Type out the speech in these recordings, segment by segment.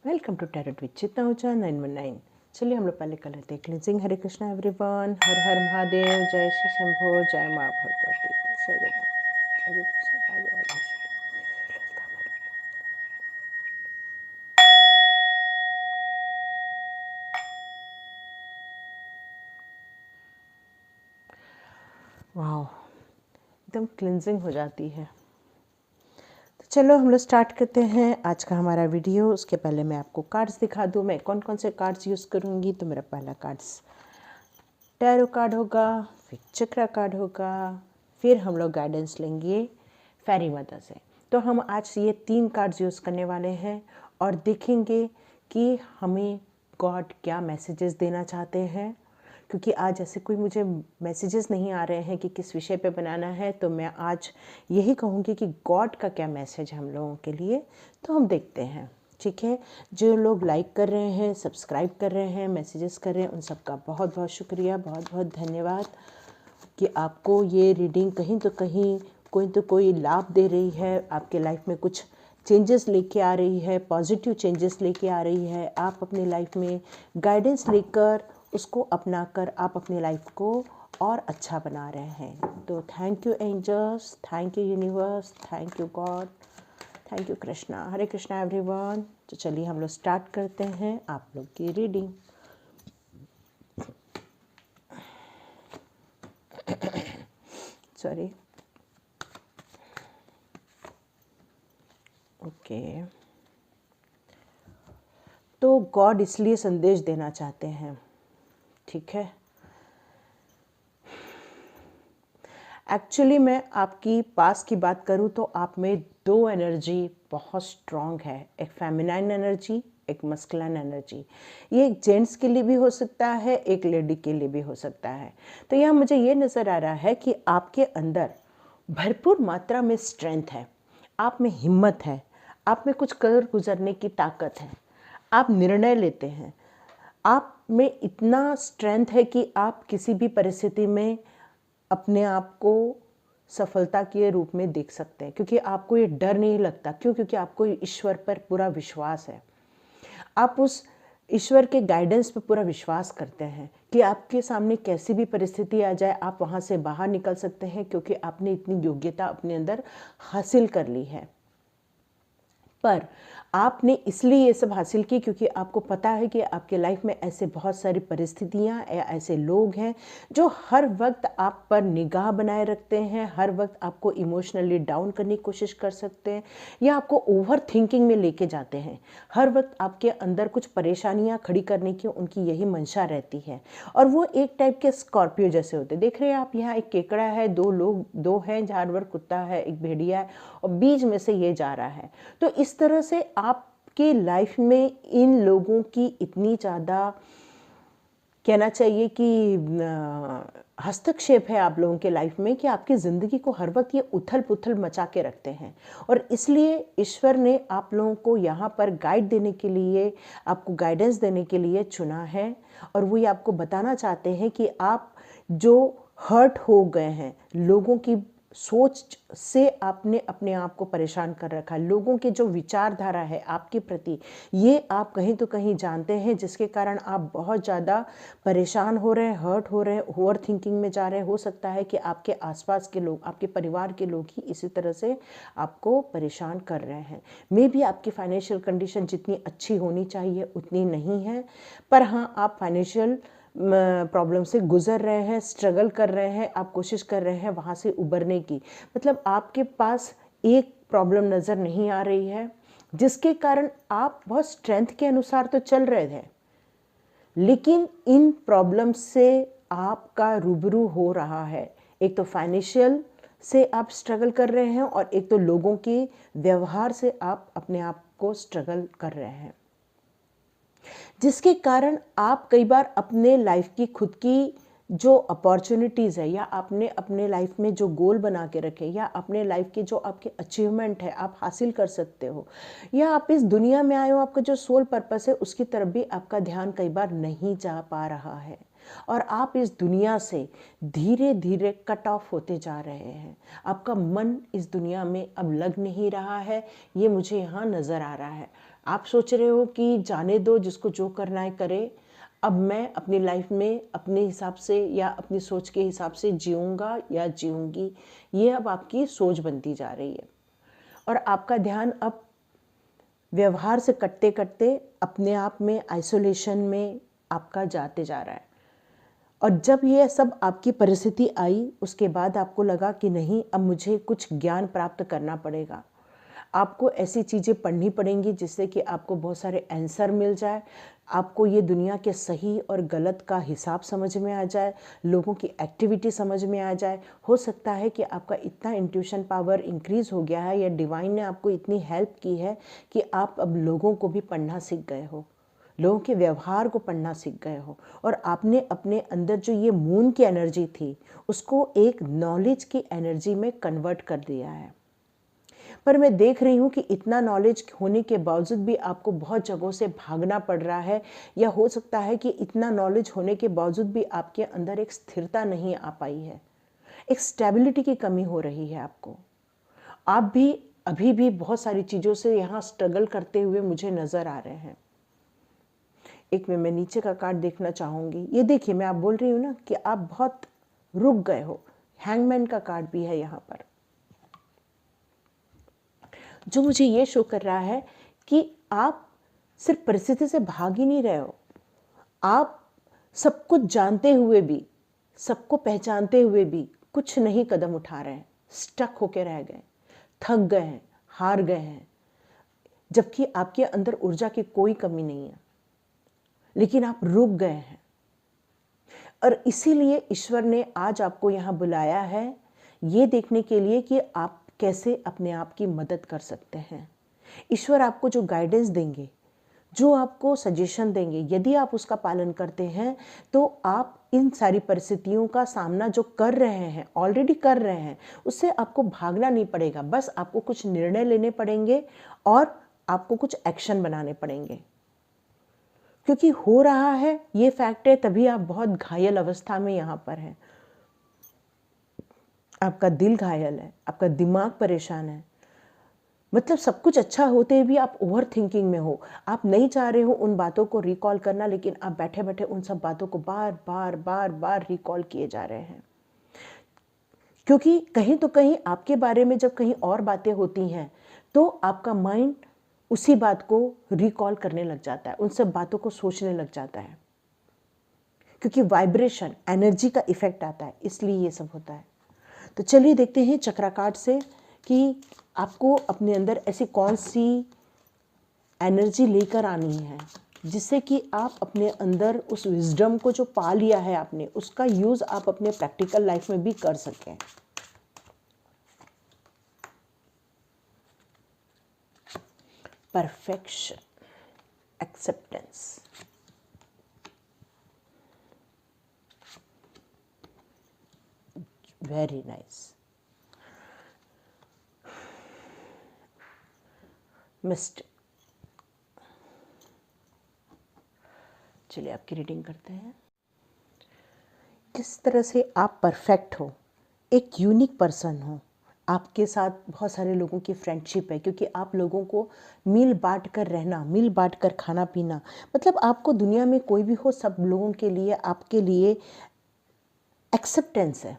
Welcome to tarot with चित्ता ऊंचा 919। चलिए हम लोग पहले कर लेते हैं क्लिनजिंग। हरे कृष्णा एवरीवन, हर हर महादेव, जय श्री शंभो, जय माँ भगवती, जय गुरु, जय गुरु कृष्ण, राधे राधेश्वरी, ललिता माता। वाह, एकदम क्लिनजिंग हो जाती है। तो चलो हम लोग स्टार्ट करते हैं आज का हमारा वीडियो। उसके पहले मैं आपको कार्ड्स दिखा दूँ, मैं कौन कौन से कार्ड्स यूज़ करूँगी। तो मेरा पहला कार्ड्स टैरो कार्ड होगा, फिर चक्रा कार्ड होगा, फिर हम लोग गाइडेंस लेंगे फेरी मदर से। तो हम आज ये 3 कार्ड्स यूज़ करने वाले हैं और देखेंगे कि हमें गॉड क्या मैसेजेस देना चाहते हैं। क्योंकि आज ऐसे कोई मुझे मैसेजेस नहीं आ रहे हैं कि किस विषय पे बनाना है, तो मैं आज यही कहूँगी कि गॉड का क्या मैसेज है हम लोगों के लिए। तो हम देखते हैं, ठीक है। जो लोग लाइक कर रहे हैं, सब्सक्राइब कर रहे हैं, मैसेजेस कर रहे हैं, उन सबका बहुत बहुत शुक्रिया, बहुत बहुत धन्यवाद कि आपको ये रीडिंग कहीं तो कोई लाभ दे रही है, आपके लाइफ में कुछ चेंजेस लेके आ रही है, पॉजिटिव चेंजेस लेके आ रही है। आप अपनी लाइफ में गाइडेंस लेकर उसको अपनाकर आप अपनी लाइफ को और अच्छा बना रहे हैं। तो thank you angels, thank you universe, thank you God, thank you Krishna. Hare Krishna everyone. तो चलिए हम लोग स्टार्ट करते हैं आप लोग की रीडिंग। Sorry, okay. तो गॉड इसलिए संदेश देना चाहते हैं, ठीक है। एक्चुअली मैं आपकी पास की बात करूं तो आप में 2 एनर्जी बहुत स्ट्रॉन्ग है, एक फेमिनाइन एनर्जी, एक मस्कुलिन एनर्जी। ये एक जेंट्स के लिए भी हो सकता है, एक लेडी के लिए भी हो सकता है। तो यहाँ मुझे ये नज़र आ रहा है कि आपके अंदर भरपूर मात्रा में स्ट्रेंथ है, आप में हिम्मत है, आप में कुछ कर गुजरने की ताकत है, आप निर्णय लेते हैं, आप में इतना स्ट्रेंथ है कि आप किसी भी परिस्थिति में अपने आप को सफलता के रूप में देख सकते हैं। क्योंकि आपको ये डर नहीं लगता, क्यों? क्योंकि आपको ईश्वर पर पूरा विश्वास है। आप उस ईश्वर के गाइडेंस पर पूरा विश्वास करते हैं कि आपके सामने कैसी भी परिस्थिति आ जाए, आप वहाँ से बाहर निकल सकते हैं, क्योंकि आपने इतनी योग्यता अपने अंदर हासिल कर ली है। पर आपने इसलिए ये सब हासिल की क्योंकि आपको पता है कि आपके लाइफ में ऐसे बहुत सारी परिस्थितियाँ या ऐसे लोग हैं जो हर वक्त आप पर निगाह बनाए रखते हैं, हर वक्त आपको इमोशनली डाउन करने की कोशिश कर सकते हैं या आपको ओवर थिंकिंग में लेके जाते हैं। हर वक्त आपके अंदर कुछ परेशानियाँ खड़ी करने की उनकी यही मंशा रहती है। और वो एक टाइप के स्कॉर्पियो जैसे होते हैं। देख रहे हैं आप, यहाँ एक केकड़ा है, 2 लोग, 2 हैं जानवर, कुत्ता है, एक भेड़िया है, और बीच में से ये जा रहा है। तो इस तरह से आपके लाइफ में इन लोगों की इतनी ज़्यादा, कहना चाहिए कि हस्तक्षेप है आप लोगों के लाइफ में कि आपकी ज़िंदगी को हर वक्त ये उथल पुथल मचा के रखते हैं। और इसलिए ईश्वर ने आप लोगों को यहाँ पर गाइड देने के लिए, आपको गाइडेंस देने के लिए चुना है। और वो ये आपको बताना चाहते हैं कि आप जो हर्ट हो गए हैं, लोगों की सोच से आपने अपने आप को परेशान कर रखा है, लोगों के जो विचारधारा है आपके प्रति, ये आप कहीं तो कहीं जानते हैं, जिसके कारण आप बहुत ज़्यादा परेशान हो रहे हैं, हर्ट हो रहे हैं, ओवर थिंकिंग में जा रहे हैं। हो सकता है कि आपके आसपास के लोग, आपके परिवार के लोग ही इसी तरह से आपको परेशान कर रहे हैं। मे बी आपकी फाइनेंशियल कंडीशन जितनी अच्छी होनी चाहिए उतनी नहीं है, पर हाँ, आप फाइनेंशियल प्रॉब्लम से गुजर रहे हैं, स्ट्रगल कर रहे हैं, आप कोशिश कर रहे हैं वहाँ से उबरने की। मतलब आपके पास एक प्रॉब्लम नज़र नहीं आ रही है, जिसके कारण आप बहुत स्ट्रेंथ के अनुसार तो चल रहे थे, लेकिन इन प्रॉब्लम से आपका रूबरू हो रहा है। एक तो फाइनेंशियल से आप स्ट्रगल कर रहे हैं और एक तो लोगों के व्यवहार से आप अपने आप को स्ट्रगल कर रहे हैं, जिसके कारण आप कई बार अपने लाइफ की खुद की जो अपॉर्चुनिटीज़ है, या आपने अपने लाइफ में जो गोल बना के रखे, या अपने लाइफ के जो आपके अचीवमेंट है आप हासिल कर सकते हो, या आप इस दुनिया में आए हो, आपका जो सोल पर्पस है उसकी तरफ भी आपका ध्यान कई बार नहीं जा पा रहा है। और आप इस दुनिया से धीरे धीरे कट ऑफ होते जा रहे हैं। आपका मन इस दुनिया में अब लग नहीं रहा है, ये मुझे यहाँ नज़र आ रहा है। आप सोच रहे हो कि जाने दो, जिसको जो करना है करे, अब मैं अपनी लाइफ में अपने हिसाब से या अपनी सोच के हिसाब से जीऊँगा या जीऊँगी। ये अब आपकी सोच बनती जा रही है और आपका ध्यान अब व्यवहार से कटते कटते अपने आप में आइसोलेशन में आपका जाते जा रहा है। और जब ये सब आपकी परिस्थिति आई, उसके बाद आपको लगा कि नहीं, अब मुझे कुछ ज्ञान प्राप्त करना पड़ेगा। आपको ऐसी चीज़ें पढ़नी पड़ेंगी जिससे कि आपको बहुत सारे आंसर मिल जाए, आपको ये दुनिया के सही और गलत का हिसाब समझ में आ जाए, लोगों की एक्टिविटी समझ में आ जाए। हो सकता है कि आपका इतना इंट्यूशन पावर इंक्रीज़ हो गया है या डिवाइन ने आपको इतनी हेल्प की है कि आप अब लोगों को भी पढ़ना सीख गए हो, लोगों के व्यवहार को पढ़ना सीख गए हो और आपने अपने अंदर जो ये मून की एनर्जी थी उसको एक नॉलेज की एनर्जी में कन्वर्ट कर दिया है। पर मैं देख रही हूँ कि इतना नॉलेज होने के बावजूद भी आपको बहुत जगहों से भागना पड़ रहा है, या हो सकता है कि इतना नॉलेज होने के बावजूद भी आपके अंदर एक स्थिरता नहीं आ पाई है, एक स्टेबिलिटी की कमी हो रही है आपको। आप भी अभी भी बहुत सारी चीज़ों से यहाँ स्ट्रगल करते हुए मुझे नज़र आ रहे हैं। एक मैं नीचे का कार्ड देखना चाहूँगी। ये देखिए, मैं आप बोल रही हूँ ना कि आप बहुत रुक गए हो। हैंगमैन का कार्ड भी है यहाँ पर, जो मुझे ये शो कर रहा है कि आप सिर्फ परिस्थिति से भाग ही नहीं रहे हो, आप सब कुछ जानते हुए भी, सबको पहचानते हुए भी कुछ नहीं कदम उठा रहे हैं, स्टक होके रह गए, थक गए हैं, हार गए हैं, जबकि आपके अंदर ऊर्जा की कोई कमी नहीं है, लेकिन आप रुक गए हैं। और इसीलिए ईश्वर ने आज आपको यहाँ बुलाया है, ये देखने के लिए कि आप कैसे अपने आप की मदद कर सकते हैं। ईश्वर आपको जो गाइडेंस देंगे, जो आपको सजेशन देंगे, यदि आप उसका पालन करते हैं तो आप इन सारी परिस्थितियों का सामना जो कर रहे हैं, ऑलरेडी कर रहे हैं, उससे आपको भागना नहीं पड़ेगा। बस आपको कुछ निर्णय लेने पड़ेंगे और आपको कुछ एक्शन बनाने पड़ेंगे, क्योंकि हो रहा है ये फैक्ट है, तभी आप बहुत घायल अवस्था में यहाँ पर हैं। आपका दिल घायल है, आपका दिमाग परेशान है, मतलब सब कुछ अच्छा होते भी आप ओवर थिंकिंग में हो। आप नहीं चाह रहे हो उन बातों को रिकॉल करना, लेकिन आप बैठे बैठे उन सब बातों को बार बार बार बार रिकॉल किए जा रहे हैं, क्योंकि कहीं तो कहीं आपके बारे में जब कहीं और बातें होती हैं तो आपका माइंड उसी बात को रिकॉल करने लग जाता है, उन सब बातों को सोचने लग जाता है, क्योंकि वाइब्रेशन, एनर्जी का इफेक्ट आता है, इसलिए ये सब होता है। तो चलिए देखते हैं चक्रा कार्ड से कि आपको अपने अंदर ऐसी कौन सी एनर्जी लेकर आनी है जिससे कि आप अपने अंदर उस विजडम को जो पा लिया है आपने, उसका यूज़ आप अपने प्रैक्टिकल लाइफ में भी कर सकें। Perfection, acceptance, very nice. Mistake. चलिए आपकी रीडिंग करते हैं। किस तरह से आप परफेक्ट हो, एक यूनिक पर्सन हो, आपके साथ बहुत सारे लोगों की फ्रेंडशिप है, क्योंकि आप लोगों को मिल बांट कर रहना, मिल बांट कर खाना पीना, मतलब आपको दुनिया में कोई भी हो, सब लोगों के लिए, आपके लिए एक्सेप्टेंस है।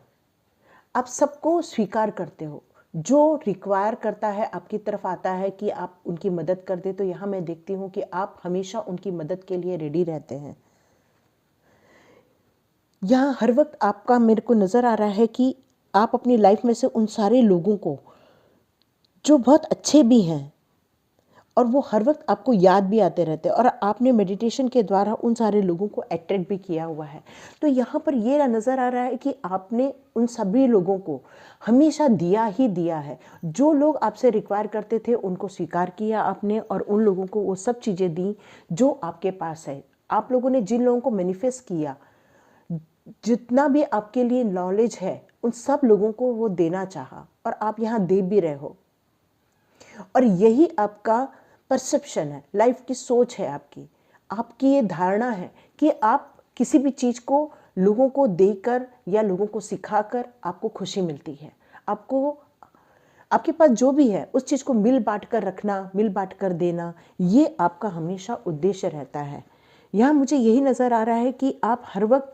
आप सबको स्वीकार करते हो, जो रिक्वायर करता है आपकी तरफ आता है कि आप उनकी मदद कर दे, तो यहाँ मैं देखती हूँ कि आप हमेशा उनकी मदद के लिए रेडी रहते हैं। यहाँ हर वक्त आपका, मेरे को नज़र आ रहा है कि आप अपनी लाइफ में से उन सारे लोगों को जो बहुत अच्छे भी हैं और वो हर वक्त आपको याद भी आते रहते हैं, और आपने मेडिटेशन के द्वारा उन सारे लोगों को अट्रैक्ट भी किया हुआ है। तो यहाँ पर ये नज़र आ रहा है कि आपने उन सभी लोगों को हमेशा दिया ही दिया है। जो लोग आपसे रिक्वायर करते थे उनको स्वीकार किया आपने, और उन लोगों को वो सब चीज़ें दी जो आपके पास है। आप लोगों ने जिन लोगों को मैनिफेस्ट किया, जितना भी आपके लिए नॉलेज है, उन सब लोगों को वो देना चाहा, और आप यहाँ दे भी रहे हो। और यही आपका परसेप्शन है, लाइफ की सोच है आपकी। आपकी ये धारणा है कि आप किसी भी चीज़ को लोगों को देकर या लोगों को सिखाकर आपको खुशी मिलती है, आपको आपके पास जो भी है उस चीज़ को मिल बांट कर रखना, मिल बांट कर देना, ये आपका हमेशा उद्देश्य रहता है। यहाँ मुझे यही नज़र आ रहा है कि आप हर वक्त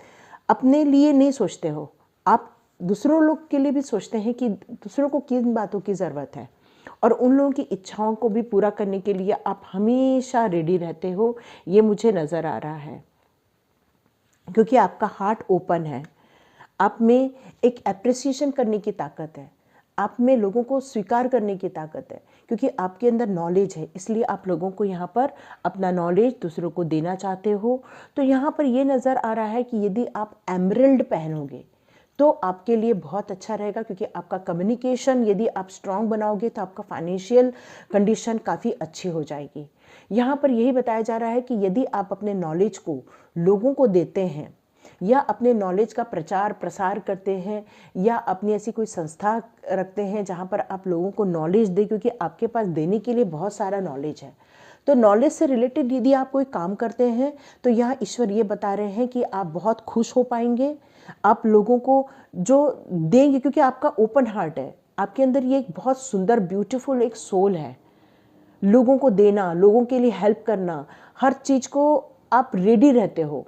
अपने लिए नहीं सोचते हो, आप दूसरों लोग के लिए भी सोचते हैं कि दूसरों को किन बातों की ज़रूरत है, और उन लोगों की इच्छाओं को भी पूरा करने के लिए आप हमेशा रेडी रहते हो, ये मुझे नज़र आ रहा है। क्योंकि आपका हार्ट ओपन है, आप में एक एप्रिसिएशन करने की ताकत है, आप में लोगों को स्वीकार करने की ताकत है, क्योंकि आपके अंदर नॉलेज है, इसलिए आप लोगों को यहाँ पर अपना नॉलेज दूसरों को देना चाहते हो। तो यहाँ पर ये नज़र आ रहा है कि यदि आप एमरल्ड पहनोगे तो आपके लिए बहुत अच्छा रहेगा, क्योंकि आपका कम्युनिकेशन यदि आप स्ट्रांग बनाओगे तो आपका फाइनेंशियल कंडीशन काफ़ी अच्छी हो जाएगी। यहाँ पर यही बताया जा रहा है कि यदि आप अपने नॉलेज को लोगों को देते हैं या अपने नॉलेज का प्रचार प्रसार करते हैं या अपनी ऐसी कोई संस्था रखते हैं जहाँ पर आप लोगों को नॉलेज दें, क्योंकि आपके पास देने के लिए बहुत सारा नॉलेज है, तो नॉलेज से रिलेटेड यदि आप कोई काम करते हैं तो यहाँ ईश्वर ये बता रहे हैं कि आप बहुत खुश हो पाएंगे, आप लोगों को जो देंगे, क्योंकि आपका ओपन हार्ट है, आपके अंदर ये एक बहुत सुंदर ब्यूटीफुल एक सोल है, लोगों को देना, लोगों के लिए हेल्प करना, हर चीज़ को आप रेडी रहते हो,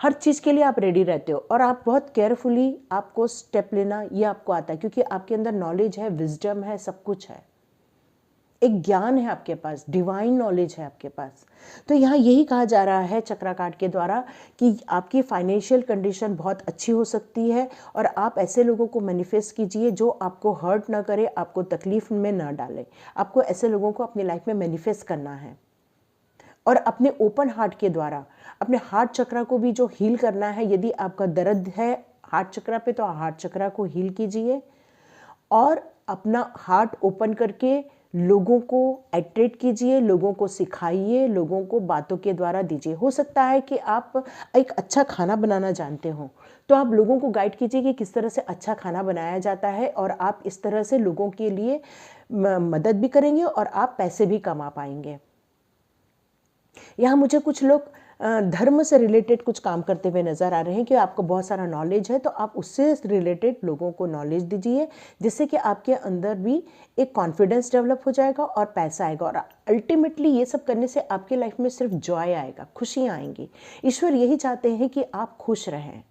हर चीज़ के लिए आप रेडी रहते हो, और आप बहुत केयरफुली आपको स्टेप लेना ये आपको आता है, क्योंकि आपके अंदर नॉलेज है, विजडम है, सब कुछ है, एक ज्ञान है आपके पास, डिवाइन नॉलेज है आपके पास। तो यहाँ यही कहा जा रहा है चक्रा कार्ड के द्वारा कि आपकी फाइनेंशियल कंडीशन बहुत अच्छी हो सकती है, और आप ऐसे लोगों को मैनिफेस्ट कीजिए जो आपको हर्ट ना करे, आपको तकलीफ में ना डाले। आपको ऐसे लोगों को अपनी लाइफ में मैनिफेस्ट करना है, और अपने ओपन हार्ट के द्वारा अपने हार्ट चक्रा को भी जो हील करना है। यदि आपका दर्द है हार्ट चक्रा पे तो हार्ट चक्रा को हील कीजिए, और अपना हार्ट ओपन करके लोगों को एट्रैक्ट कीजिए, लोगों को सिखाइए, लोगों को बातों के द्वारा दीजिए। हो सकता है कि आप एक अच्छा खाना बनाना जानते हो, तो आप लोगों को गाइड कीजिए कि किस तरह से अच्छा खाना बनाया जाता है, और आप इस तरह से लोगों के लिए मदद भी करेंगे और आप पैसे भी कमा पाएंगे। यहाँ मुझे कुछ लोग धर्म से रिलेटेड कुछ काम करते हुए नज़र आ रहे हैं कि आपको बहुत सारा नॉलेज है, तो आप उससे रिलेटेड लोगों को नॉलेज दीजिए, जिससे कि आपके अंदर भी एक कॉन्फिडेंस डेवलप हो जाएगा और पैसा आएगा, और अल्टीमेटली ये सब करने से आपके लाइफ में सिर्फ जॉय आएगा, खुशियाँ आएंगी। ईश्वर यही चाहते हैं कि आप खुश रहें,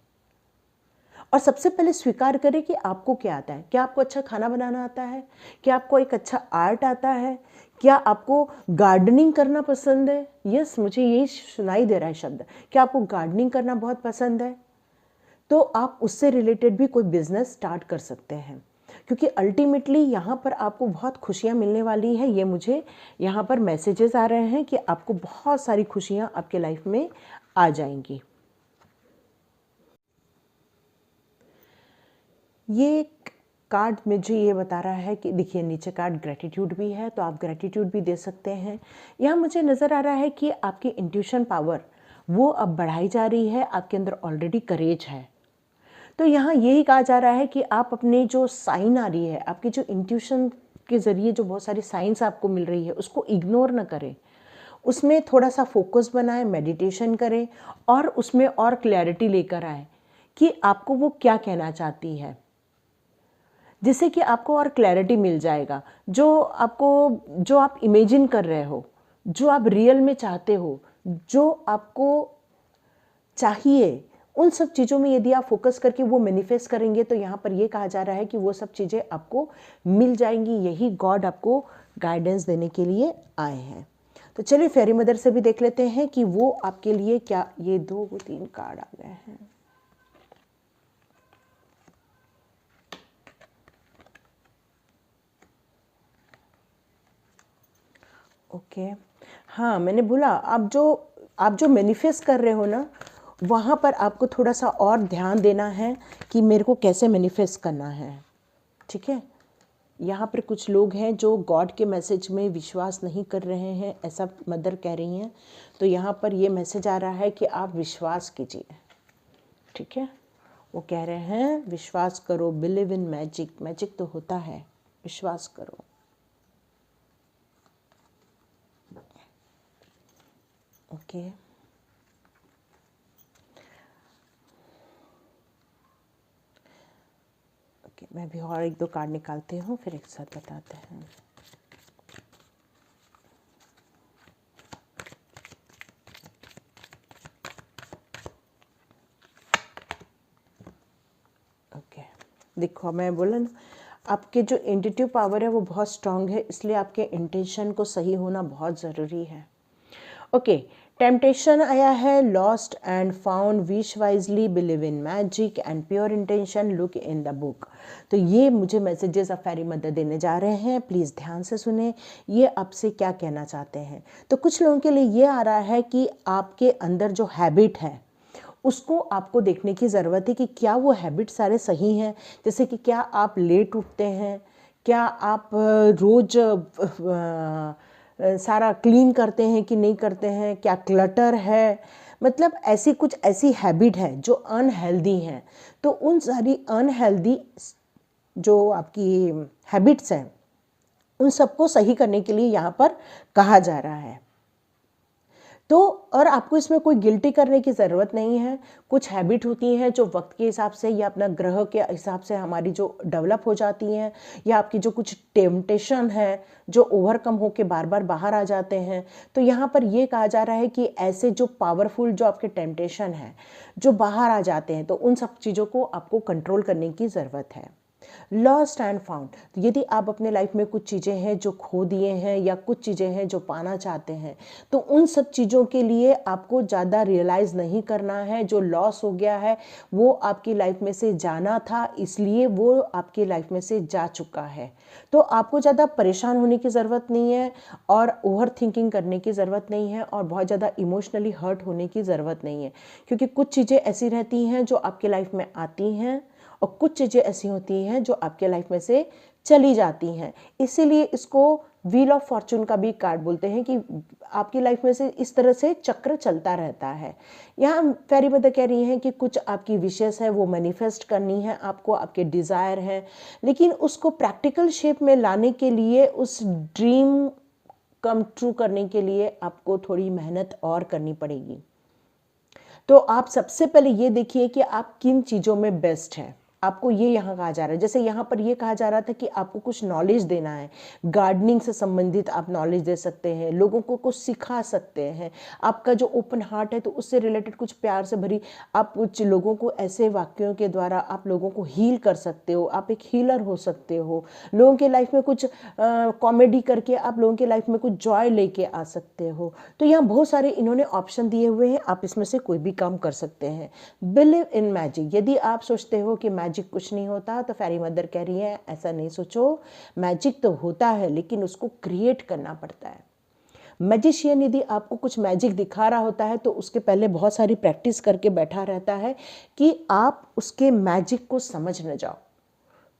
और सबसे पहले स्वीकार करें कि आपको क्या आता है। क्या आपको अच्छा खाना बनाना आता है? क्या आपको एक अच्छा आर्ट आता है? क्या आपको गार्डनिंग करना पसंद है? यस, मुझे यही सुनाई दे रहा है शब्द। क्या आपको गार्डनिंग करना बहुत पसंद है? तो आप उससे रिलेटेड भी कोई बिजनेस स्टार्ट कर सकते हैं, क्योंकि अल्टीमेटली यहाँ पर आपको बहुत खुशियाँ मिलने वाली है। ये मुझे यहाँ पर मैसेजेस आ रहे हैं कि आपको बहुत सारी खुशियाँ आपके लाइफ में आ जाएंगी। ये कार्ड मुझे ये बता रहा है कि देखिए नीचे कार्ड ग्रेटिट्यूड भी है, तो आप ग्रेटिट्यूड भी दे सकते हैं। यहाँ मुझे नज़र आ रहा है कि आपकी इंट्यूशन पावर वो अब बढ़ाई जा रही है, आपके अंदर ऑलरेडी करेज है। तो यहाँ यही कहा जा रहा है कि आप अपने जो साइन आ रही है, आपकी जो इंट्यूशन के ज़रिए जो बहुत सारी साइंस आपको मिल रही है, उसको इग्नोर ना करें, उसमें थोड़ा सा फोकस बनाएं, मेडिटेशन करें, और उसमें और क्लैरिटी लेकर आए कि आपको वो क्या कहना चाहती है, जिससे कि आपको और क्लैरिटी मिल जाएगा। जो आप इमेजिन कर रहे हो, जो आप रियल में चाहते हो, जो आपको चाहिए, उन सब चीज़ों में यदि आप फोकस करके वो मैनिफेस्ट करेंगे, तो यहाँ पर ये कहा जा रहा है कि वो सब चीज़ें आपको मिल जाएंगी। यही गॉड आपको गाइडेंस देने के लिए आए हैं। तो चलिए फेरी मदर से भी देख लेते हैं कि वो आपके लिए क्या। ये 2-3 कार्ड आ गए हैं। ओके, हाँ मैंने बोला आप जो मैनिफेस्ट कर रहे हो ना, वहाँ पर आपको थोड़ा सा और ध्यान देना है कि मेरे को कैसे मैनिफेस्ट करना है। ठीक है, यहाँ पर कुछ लोग हैं जो गॉड के मैसेज में विश्वास नहीं कर रहे हैं, ऐसा मदर कह रही हैं। तो यहाँ पर ये मैसेज आ रहा है कि आप विश्वास कीजिए। ठीक है, वो कह रहे हैं विश्वास करो, बिलीव इन मैजिक। मैजिक तो होता है, विश्वास करो। ओके, ओके, मैं भी और एक दो कार्ड निकालती हूँ, फिर एक साथ बताते हैं। ओके, देखो मैं बोला ना, आपके जो इंट्यूटिव पावर है वो बहुत स्ट्रांग है, इसलिए आपके इंटेंशन को सही होना बहुत ज़रूरी है। ओके, टेम्पटेशन आया है, lost and found, wish wisely, believe in magic and pure intention, look in the book. तो ये मुझे मैसेजेस ऑफ फेरी मदर देने जा रहे हैं, प्लीज़ ध्यान से सुने ये आपसे क्या कहना चाहते हैं। तो कुछ लोगों के लिए ये आ रहा है कि आपके अंदर जो हैबिट है उसको आपको देखने की ज़रूरत है कि क्या वो हैबिट सारे सही हैं। जैसे कि क्या आप लेट उठते हैं, क्या आप रोज़ सारा क्लीन करते हैं कि नहीं करते हैं, क्या क्लटर है, मतलब ऐसी कुछ ऐसी हैबिट है जो अनहेल्दी हैं। तो उन सारी अनहेल्दी जो आपकी हैबिट्स हैं उन सबको सही करने के लिए यहाँ पर कहा जा रहा है। तो और आपको इसमें कोई गिल्टी करने की ज़रूरत नहीं है। कुछ हैबिट होती हैं जो वक्त के हिसाब से या अपना ग्रह के हिसाब से हमारी जो डेवलप हो जाती हैं, या आपकी जो कुछ टेम्पटेशन है जो ओवरकम होके बार बार बाहर आ जाते हैं। तो यहाँ पर ये कहा जा रहा है कि ऐसे जो पावरफुल जो आपके टेम्पटेशन है जो बाहर आ जाते हैं, तो उन सब चीज़ों को आपको कंट्रोल करने की ज़रूरत है। लॉस्ट एंड फाउंड, यदि आप अपने लाइफ में कुछ चीज़ें हैं जो खो दिए हैं या कुछ चीज़ें हैं जो पाना चाहते हैं, तो उन सब चीज़ों के लिए आपको ज़्यादा रियलाइज़ नहीं करना है। जो लॉस हो गया है वो आपकी लाइफ में से जाना था, इसलिए वो आपकी लाइफ में से जा चुका है। तो आपको ज़्यादा परेशान होने की ज़रूरत नहीं है और ओवर थिंकिंग करने की ज़रूरत नहीं है और बहुत ज़्यादा इमोशनली हर्ट होने की ज़रूरत नहीं है, क्योंकि कुछ चीज़ें ऐसी रहती हैं जो आपकी लाइफ में आती हैं और कुछ चीज़ें ऐसी होती हैं जो आपके लाइफ में से चली जाती हैं। इसीलिए इसको व्हील ऑफ फॉर्चून का भी कार्ड बोलते हैं कि आपकी लाइफ में से इस तरह से चक्र चलता रहता है। यहाँ फेरी मदर कह रही हैं कि कुछ आपकी विशेस है वो मैनिफेस्ट करनी है आपको, आपके डिज़ायर हैं, लेकिन उसको प्रैक्टिकल शेप में लाने के लिए, उस ड्रीम कम ट्रू करने के लिए आपको थोड़ी मेहनत और करनी पड़ेगी। तो आप सबसे पहले ये देखिए कि आप किन चीज़ों में बेस्ट हैं। आपको ये यहाँ कहा जा रहा है, जैसे यहाँ पर ये कहा जा रहा था कि आपको कुछ नॉलेज देना है, गार्डनिंग से संबंधित आप नॉलेज दे सकते हैं, लोगों को कुछ सिखा सकते हैं। आपका जो ओपन हार्ट है तो उससे रिलेटेड कुछ प्यार से भरी आप कुछ लोगों को ऐसे वाक्यों के द्वारा आप लोगों को हील कर सकते हो। आप एक हीलर हो सकते हो। लोगों के लाइफ में कुछ कॉमेडी करके आप लोगों के लाइफ में कुछ जॉय लेके आ सकते हो। तो यहाँ बहुत सारे इन्होंने ऑप्शन दिए हुए हैं, आप इसमें से कोई भी काम कर सकते हैं। बिलीव इन मैजिक, यदि आप सोचते हो कि मैजिक कुछ नहीं होता, तो फेरी मदर कह रही है ऐसा नहीं सोचो। मैजिक तो होता है लेकिन उसको क्रिएट करना पड़ता है। मैजिशियन यदि आपको कुछ मैजिक दिखा रहा होता है तो उसके पहले बहुत सारी प्रैक्टिस करके बैठा रहता है कि आप उसके मैजिक को समझ न जाओ।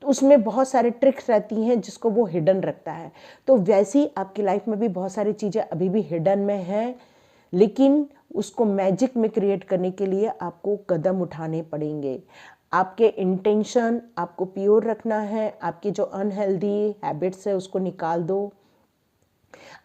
तो उसमें बहुत सारे ट्रिक्स रहती हैं जिसको वो हिडन रखता है। तो वैसी आपकी लाइफ में भी बहुत सारी चीज़ें अभी भी हिडन में हैं, लेकिन उसको मैजिक में क्रिएट करने के लिए आपको कदम उठाने पड़ेंगे। आपके इंटेंशन आपको प्योर रखना है। आपकी जो अनहेल्दी हैबिट्स है उसको निकाल दो।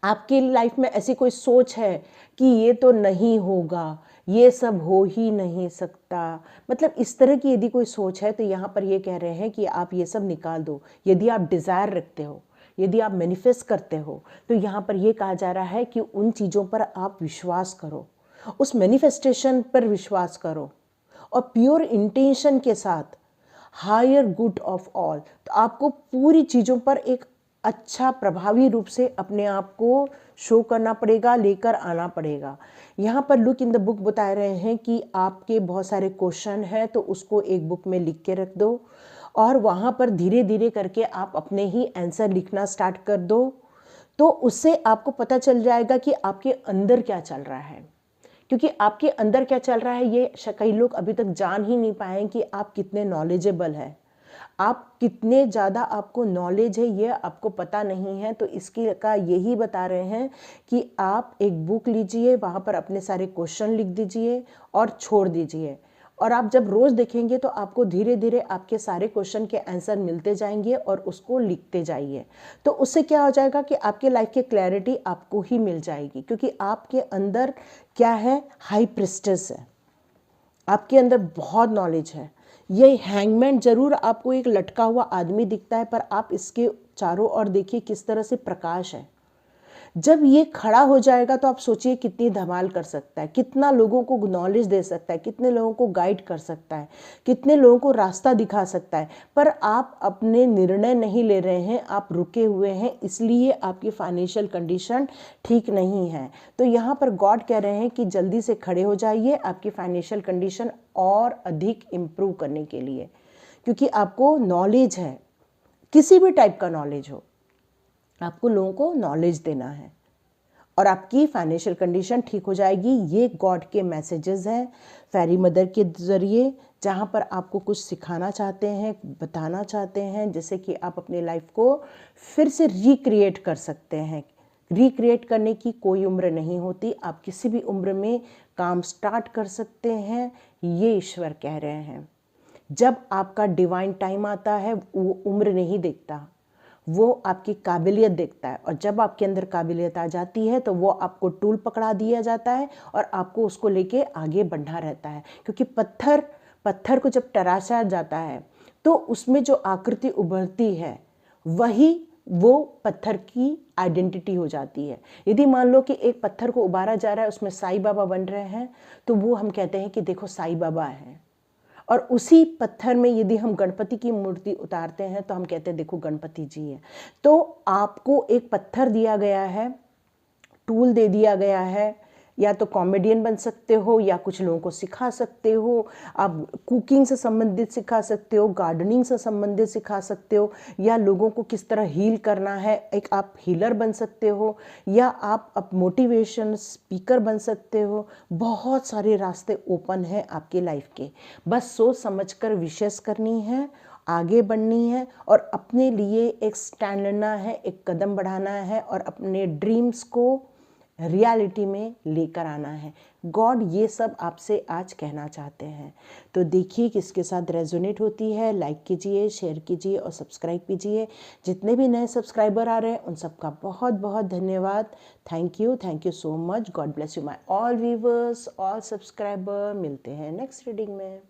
आपकी लाइफ में ऐसी कोई सोच है कि ये तो नहीं होगा, ये सब हो ही नहीं सकता, मतलब इस तरह की यदि कोई सोच है तो यहाँ पर ये कह रहे हैं कि आप ये सब निकाल दो। यदि आप डिज़ायर रखते हो, यदि आप मैनिफेस्ट करते हो, तो यहाँ पर ये कहा जा रहा है कि उन चीज़ों पर आप विश्वास करो, उस मैनिफेस्टेशन पर विश्वास करो और प्योर इंटेंशन के साथ हायर गुड ऑफ ऑल। तो आपको पूरी चीज़ों पर एक अच्छा प्रभावी रूप से अपने आप को शो करना पड़ेगा, लेकर आना पड़ेगा। यहाँ पर लुक इन द बुक बता रहे हैं कि आपके बहुत सारे क्वेश्चन हैं तो उसको एक बुक में लिख के रख दो और वहाँ पर धीरे धीरे करके आप अपने ही आंसर लिखना स्टार्ट कर दो। तो उससे आपको पता चल जाएगा कि आपके अंदर क्या चल रहा है, क्योंकि आपके अंदर क्या चल रहा है ये कई लोग अभी तक जान ही नहीं पाए कि आप कितने नॉलेजेबल हैं, आप कितने ज़्यादा आपको नॉलेज है ये आपको पता नहीं है। तो इसकी का यही बता रहे हैं कि आप एक बुक लीजिए, वहाँ पर अपने सारे क्वेश्चन लिख दीजिए और छोड़ दीजिए, और आप जब रोज़ देखेंगे तो आपको धीरे धीरे आपके सारे क्वेश्चन के आंसर मिलते जाएंगे और उसको लिखते जाइए। तो उससे क्या हो जाएगा कि आपके लाइफ की क्लैरिटी आपको ही मिल जाएगी, क्योंकि आपके अंदर क्या है, हाई प्रिस्टेस है, आपके अंदर बहुत नॉलेज है। ये हैंगमैन जरूर आपको एक लटका हुआ आदमी दिखता है, पर आप इसके चारों ओर देखिए किस तरह से प्रकाश है। जब ये खड़ा हो जाएगा तो आप सोचिए कितनी धमाल कर सकता है, कितना लोगों को नॉलेज दे सकता है, कितने लोगों को गाइड कर सकता है, कितने लोगों को रास्ता दिखा सकता है। पर आप अपने निर्णय नहीं ले रहे हैं, आप रुके हुए हैं, इसलिए आपकी फाइनेंशियल कंडीशन ठीक नहीं है। तो यहाँ पर गॉड कह रहे हैं कि जल्दी से खड़े हो जाइए आपकी फाइनेंशियल कंडीशन और अधिक इम्प्रूव करने के लिए, क्योंकि आपको नॉलेज है, किसी भी टाइप का नॉलेज हो, आपको लोगों को नॉलेज देना है और आपकी फाइनेंशियल कंडीशन ठीक हो जाएगी। ये गॉड के मैसेजेस हैं फेरी मदर के ज़रिए, जहाँ पर आपको कुछ सिखाना चाहते हैं, बताना चाहते हैं, जैसे कि आप अपनी लाइफ को फिर से रिक्रिएट कर सकते हैं। रिक्रिएट करने की कोई उम्र नहीं होती, आप किसी भी उम्र में काम स्टार्ट कर सकते हैं, ये ईश्वर कह रहे हैं। जब आपका डिवाइन टाइम आता है वो उम्र नहीं देखता, वो आपकी काबिलियत देखता है, और जब आपके अंदर काबिलियत आ जाती है तो वो आपको टूल पकड़ा दिया जाता है और आपको उसको लेके आगे बढ़ना रहता है। क्योंकि पत्थर को जब तराशा जाता है तो उसमें जो आकृति उभरती है वही वो पत्थर की आइडेंटिटी हो जाती है। यदि मान लो कि एक पत्थर को उबारा जा रहा है, उसमें साईं बाबा बन रहे हैं, तो वो हम कहते हैं कि देखो साईं बाबा है। और उसी पत्थर में यदि हम गणपति की मूर्ति उतारते हैं तो हम कहते हैं देखो गणपति जी है। तो आपको एक पत्थर दिया गया है, टूल दे दिया गया है, या तो कॉमेडियन बन सकते हो या कुछ लोगों को सिखा सकते हो, आप कुकिंग से संबंधित सिखा सकते हो, गार्डनिंग से संबंधित सिखा सकते हो, या लोगों को किस तरह हील करना है, एक आप हीलर बन सकते हो, या आप मोटिवेशन स्पीकर बन सकते हो। बहुत सारे रास्ते ओपन हैं आपकी लाइफ के, बस सोच समझकर विशेष करनी है, आगे बढ़नी है और अपने लिए एक स्टैंड लेना है, एक कदम बढ़ाना है और अपने ड्रीम्स को रियलिटी में लेकर आना है। गॉड ये सब आपसे आज कहना चाहते हैं। तो देखिए किसके साथ रेजोनेट होती है, लाइक कीजिए, शेयर कीजिए और सब्सक्राइब कीजिए। जितने भी नए सब्सक्राइबर आ रहे हैं उन सबका बहुत बहुत धन्यवाद। Thank you so much. God bless you my all viewers, all subscriber. मिलते हैं नेक्स्ट रीडिंग में।